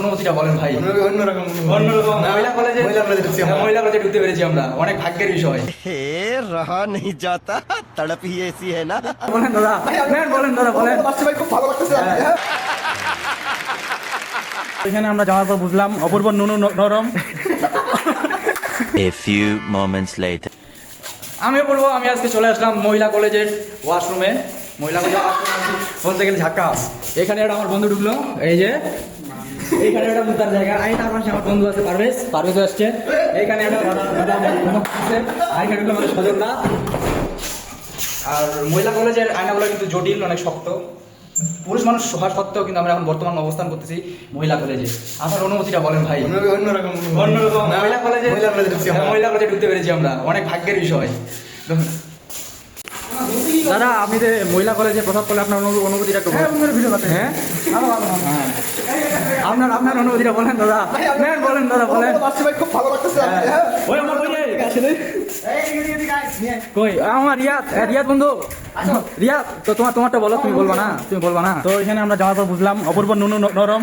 অনুভূতিটা বলেন ভাই। অন্যরকম মহিলা কলেজে ঢুকতে পেরেছি আমরা, অনেক ভাগ্যের বিষয়। रहा नहीं जाता तड़प ही ऐसी है ना। বলেন দাদা, বলেন দাদা, বলেন। খুব ভালো লাগতেছে। এখানে আমরা যাওয়ার পর বুঝলাম অপূর্ব নুনু নরম। A few moments later. আমি আজকে চলে আসলাম মহিলা কলেজের ওয়াশরুমে। মহিলা কলেজের বলতে গেলে ঝাক্কাস। এখানে একটা আমার বন্ধু ঢুকলো, এই যে এইখানে একটা মুতার জায়গা। আমি তার পাশে আমার বন্ধু আছে পারভেজ আসছে। এইখানে একটা ঢুকলো আমাদের সজলদা। আর মহিলা কলেজের আয়নাগুলো কিন্তু জটিল, অনেক শক্ত। পুরুষ মানুষ হওয়ার সত্ত্বেও কিন্তু আমরা এখন বর্তমান অবস্থান করতেছি মহিলা কলেজে। আপনার অনুভূতিটা বলেন ভাই। অন্যরকম মহিলা কলেজে ঢুকতে পেরেছি আমরা, অনেক ভাগ্যের বিষয়। দাদা, আপনি যে মহিলা কলেজে প্রসাদ করলে আপনার অনুভূতিটা একটু হ্যাঁ, আপনার অনুভূতিটা বলেন দাদা। বলেন দাদা, বলেন। খুব ভালো লাগতেছে। ওই আমার কই আমার রিয়াদ বন্ধু, রিয়াদ তো তোমারটা বলো। তুমি বলবা না। তো এখানে আমরা যাওয়ার পর বুঝলাম অপূর্ব নুনু নরম।